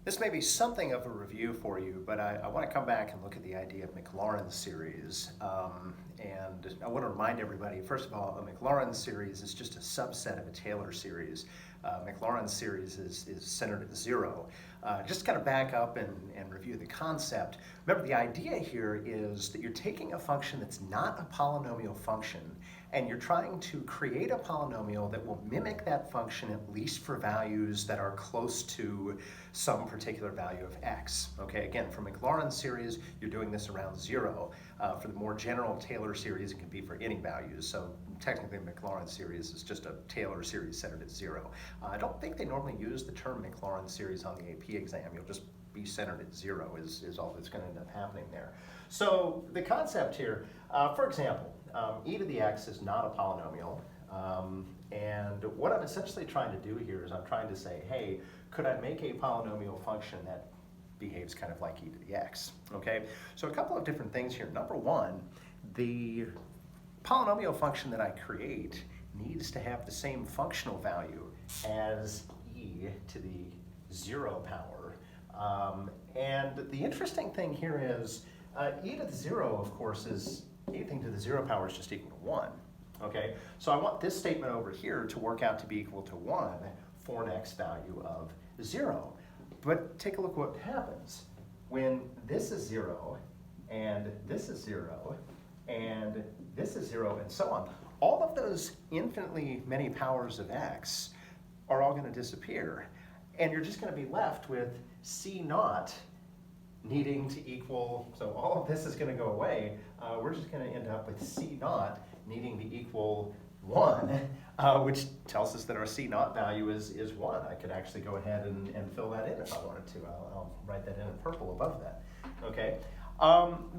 This may be something of a review for you, but I want to come back and look at the idea of MacLaurin series. And I want to remind everybody, first of all, a MacLaurin series is just a subset of a Taylor series. MacLaurin series is centered at zero. Just to kind of back up and review the concept. Remember, the idea here is that you're taking a function that's not a polynomial function, and you're trying to create a polynomial that will mimic that function at least for values that are close to some particular value of x. Okay, again, for MacLaurin series, you're doing this around zero. For the more general Taylor series, it can be for any values. So technically, MacLaurin series is just a Taylor series centered at zero. I don't think they normally use the term MacLaurin series on the AP exam. You'll just be centered at zero is all that's going to end up happening there. So the concept here, for example, e to the x is not a polynomial. And what I'm essentially trying to do here is I'm trying to say, hey, could I make a polynomial function that behaves kind of like e to the x? Okay, so a couple of different things here. Number one, the polynomial function that I create needs to have the same functional value as e to the 0 power. And the interesting thing here is e to the 0, of course, is anything to the 0 power is just equal to 1. Okay, so I want this statement over here to work out to be equal to 1 for an x value of 0. But take a look what happens. When this is 0, and this is 0, and this is 0, and so on, all of those infinitely many powers of x are all going to disappear. And you're just going to be left with c naught needing to equal, so all of this is going to go away. We're just going to end up with c naught needing to equal 1, which tells us that our c naught value is 1. I could actually go ahead and fill that in if I wanted to. I'll write that in purple above that. Okay.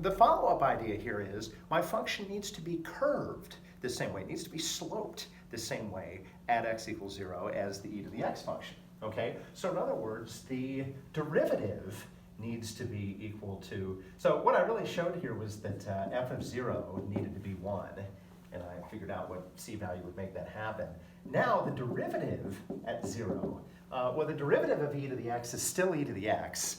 The follow-up idea here is my function needs to be curved the same way. It needs to be sloped the same way at x equals 0 as the e to the x function. Okay, so in other words, the derivative needs to be equal to, so what I really showed here was that f of 0 needed to be 1, and I figured out what c value would make that happen. Now the derivative at 0, well, the derivative of e to the x is still e to the x.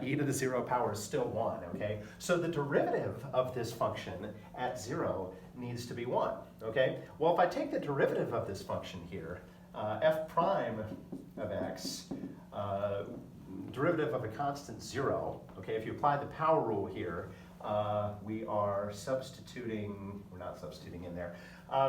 E to the 0 power is still 1, okay? So the derivative of this function at 0 needs to be 1, okay? Well, if I take the derivative of this function here, f prime of x, derivative of a constant 0, okay, if you apply the power rule here, we are substituting, we're not substituting in there,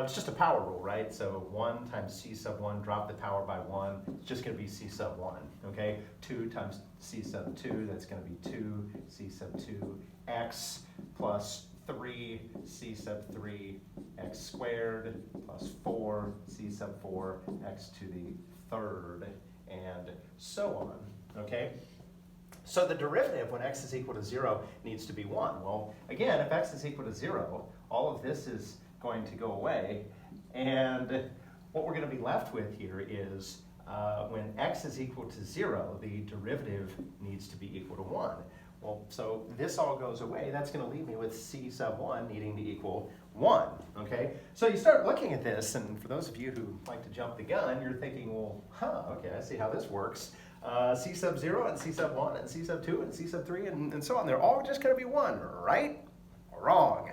it's just a power rule, right? So 1 times c sub 1, drop the power by 1, it's just going to be c sub 1, okay? 2 times c sub 2, that's going to be 2 c sub 2 x plus 3 c sub 3 x squared plus 4 c sub 4 x to the third, and so on, okay? So the derivative when x is equal to 0 needs to be 1. Well, again, if x is equal to 0, all of this is going to go away, and what we're going to be left with here is when x is equal to 0, the derivative needs to be equal to 1. Well, so this all goes away. That's going to leave me with c sub 1 needing to equal 1, okay? So you start looking at this, and for those of you who like to jump the gun, you're thinking, well, okay, I see how this works. C sub 0 and c sub 1 and c sub 2 and c sub 3 and so on. They're all just going to be 1, right? Wrong.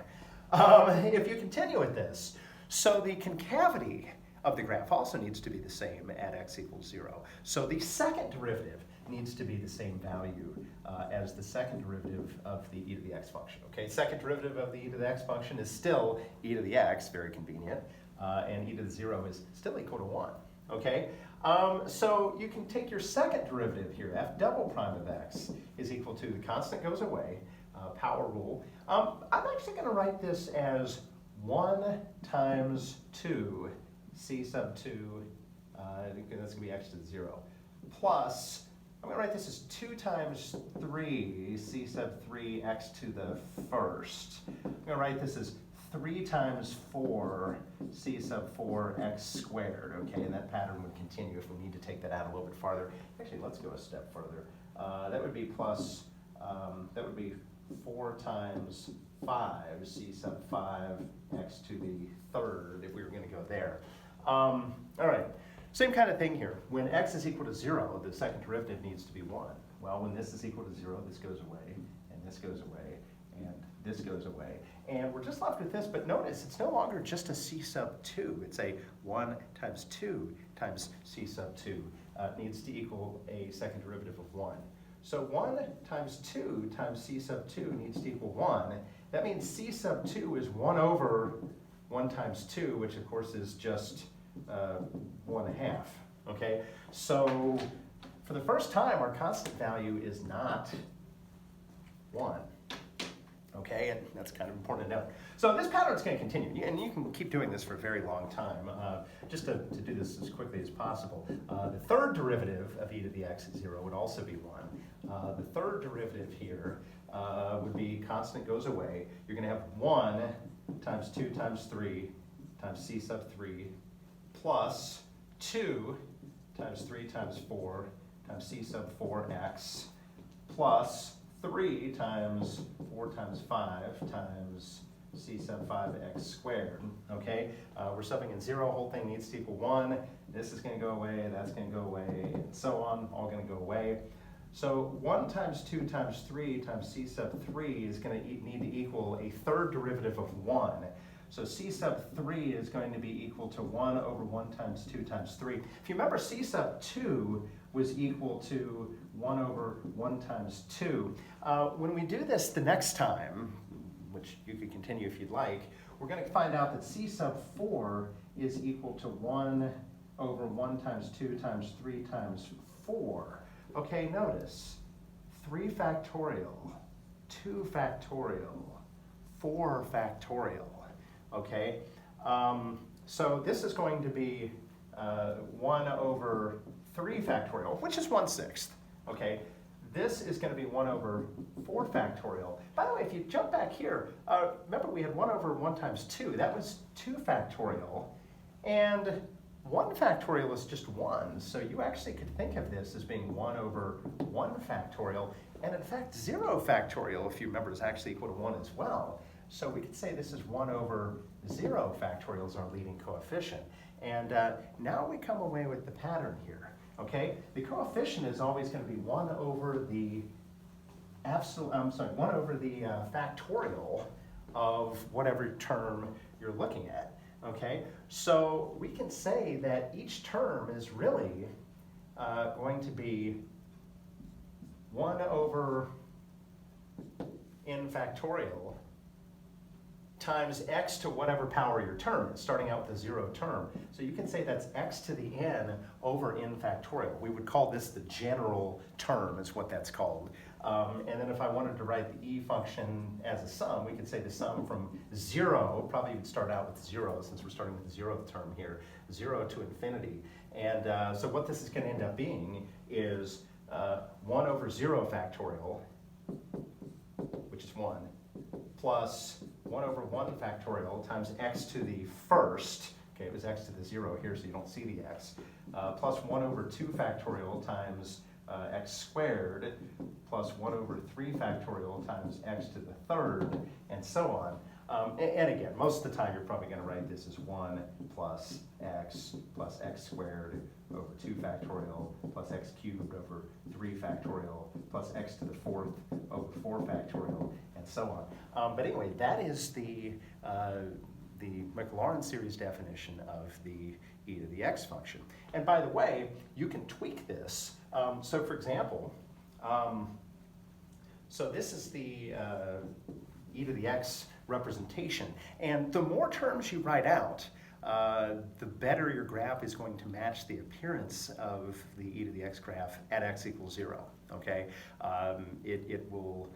If you continue with this, so the concavity of the graph also needs to be the same at x equals 0. So the second derivative needs to be the same value as the second derivative of the e to the x function. Okay, second derivative of the e to the x function is still e to the x, very convenient, and e to the 0 is still equal to 1. Okay, so you can take your second derivative here, f double prime of x is equal to, the constant goes away, power rule. I'm actually going to write this as 1 times 2 c sub 2, that's going to be x to the 0, plus, I'm going to write this as 2 times 3 c sub 3 x to the first. I'm going to write this as 3 times 4 c sub 4 x squared, okay, and that pattern would continue if we need to take that out a little bit farther. Actually, let's go a step further. That would be plus, that would be 4 times 5 c sub 5 x to the third if we were going to go there. All right, Same kind of thing here. When x is equal to 0, the second derivative needs to be 1. Well, when this is equal to 0, this goes away, and this goes away, and this goes away. And we're just left with this, but notice it's no longer just a c sub 2. It's a 1 times 2 times c sub 2. Needs to equal a second derivative of 1. So 1 times 2 times c sub 2 needs to equal 1. That means c sub 2 is 1 over 1 times 2, which of course is just 1/2. Okay? So for the first time, our constant value is not 1. Okay, and that's kind of important to note. So this pattern is going to continue, and you can keep doing this for a very long time. Just to do this as quickly as possible, the third derivative of e to the x at 0 would also be 1. The third derivative here would be constant goes away. You're going to have 1 times 2 times 3 times c sub 3 plus 2 times 3 times 4 times c sub 4x plus 3 times 4 times 5 times c sub 5x squared. Okay, we're subbing in 0, whole thing needs to equal 1. This is going to go away, that's going to go away, and so on, all going to go away. So 1 times 2 times 3 times c sub 3 is going to need to equal a third derivative of 1. So c sub 3 is going to be equal to 1 over 1 times 2 times 3. If you remember, c sub 2 was equal to 1 over 1 times 2. When we do this the next time, which you could continue if you'd like, we're going to find out that c sub 4 is equal to 1 over 1 times 2 times 3 times 4. Okay, notice 3 factorial, 2 factorial, 4 factorial. Okay, so this is going to be 1 over 3 factorial, which is 1/6. Okay, this is going to be 1 over 4 factorial. By the way, if you jump back here, remember we had 1 over 1 times 2. That was 2 factorial. And 1 factorial is just 1. So you actually could think of this as being 1 over 1 factorial. And in fact, 0 factorial, if you remember, is actually equal to 1 as well. So we could say this is 1 over 0 factorial is our leading coefficient. And now we come away with the pattern here. Okay, the coefficient is always going to be 1 over the factorial of whatever term you're looking at. Okay, so we can say that each term is really going to be 1 over n factorial times x to whatever power your term is, starting out with a 0 term. So you can say that's x to the n over n factorial. We would call this the general term, is what that's called. And then if I wanted to write the e function as a sum, we could say the sum from 0, probably would start out with 0, since we're starting with the 0th term here, 0 to infinity. And so what this is going to end up being is 1 over 0 factorial, which is 1, plus 1 over 1 factorial times x to the first, okay, it was x to the 0 here, so you don't see the x, plus 1 over 2 factorial times x squared, plus 1 over 3 factorial times x to the third, and so on. And again, most of the time you're probably going to write this as 1 plus x squared over 2 factorial plus x cubed over 3 factorial plus x to the fourth over 4 factorial, and so on. But anyway, that is the MacLaurin series definition of the e to the x function. And by the way, you can tweak this. So for example, so this is the e to the x representation. And the more terms you write out, the better your graph is going to match the appearance of the e to the x graph at x equals 0, okay? It will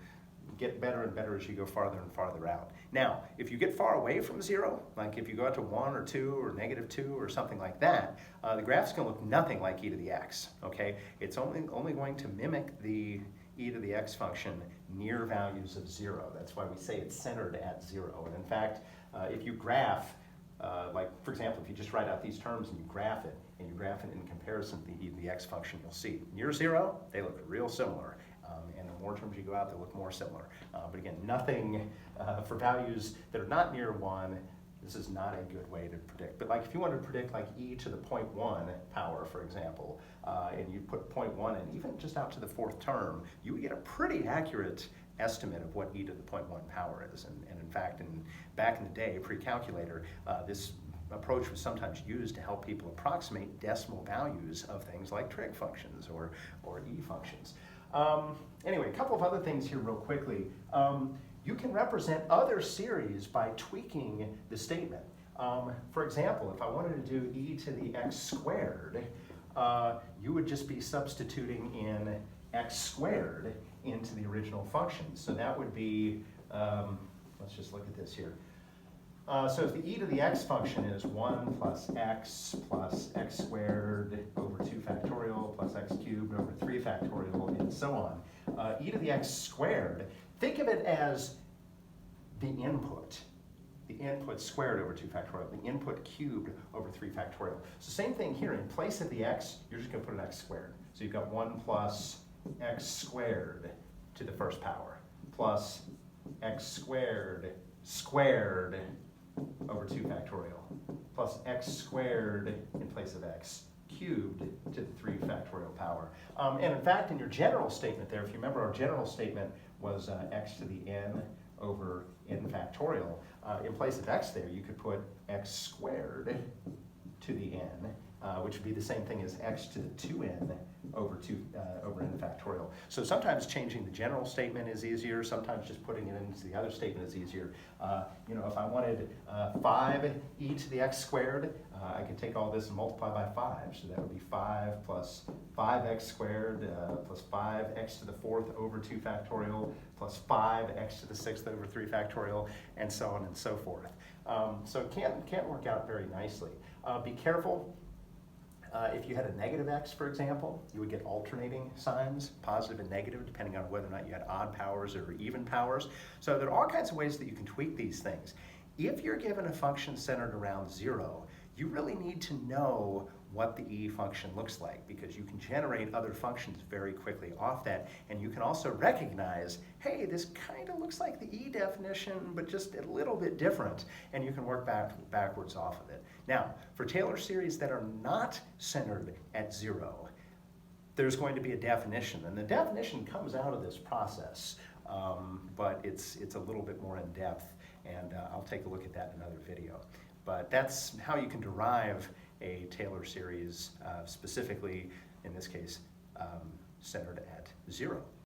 get better and better as you go farther and farther out. Now, if you get far away from 0, like if you go out to 1 or 2 or -2 or something like that, the graph's going to look nothing like e to the x, okay? It's only going to mimic the e to the x function near values of 0. That's why we say it's centered at 0. And in fact, if you graph, like for example, if you just write out these terms and you graph it, and you graph it in comparison to the e to the x function, you'll see near 0, they look real similar. And the more terms you go out, they look more similar. But again, nothing for values that are not near 1, This is not a good way to predict. But like if you wanted to predict like e to the 0.1 power, for example, and you put 0.1 in, even just out to the fourth term, you would get a pretty accurate estimate of what e to the 0.1 power is. And in fact, back in the day, pre-calculator, this approach was sometimes used to help people approximate decimal values of things like trig functions or e functions. Anyway, a couple of other things here real quickly. You can represent other series by tweaking the statement. For example, if I wanted to do e to the x squared, you would just be substituting in x squared into the original function. So that would be, let's just look at this here. So if the e to the x function is 1 plus x squared over 2 factorial plus x cubed over 3 factorial and so on, e to the x squared, think of it as the input squared over 2 factorial, the input cubed over 3 factorial. So same thing here, in place of the x, you're just going to put an x squared. So you've got 1 plus x squared to the first power plus x squared over 2 factorial plus x squared in place of x cubed to the 3 factorial power. And in fact, in your general statement there, if you remember, our general statement was x to the n over n factorial. In place of x there, you could put x squared to the n, which would be the same thing as x to the 2n over n factorial. So sometimes changing the general statement is easier, sometimes just putting it into the other statement is easier. You know, if I wanted 5 e to the x squared, I could take all this and multiply by 5. So that would be 5 plus 5x squared plus 5x to the 4th over 2 factorial plus 5x to the 6th over 3 factorial, and so on and so forth. So it can't work out very nicely. Be careful. If you had a negative x, for example, you would get alternating signs, positive and negative, depending on whether or not you had odd powers or even powers. So there are all kinds of ways that you can tweak these things. If you're given a function centered around 0, you really need to know what the e function looks like, because you can generate other functions very quickly off that, and you can also recognize, hey, this kind of looks like the e definition, but just a little bit different, and you can work backwards off of it. Now, for Taylor series that are not centered at 0, there's going to be a definition, and the definition comes out of this process, but it's a little bit more in depth, and I'll take a look at that in another video. But that's how you can derive a Taylor series, specifically, in this case, centered at 0.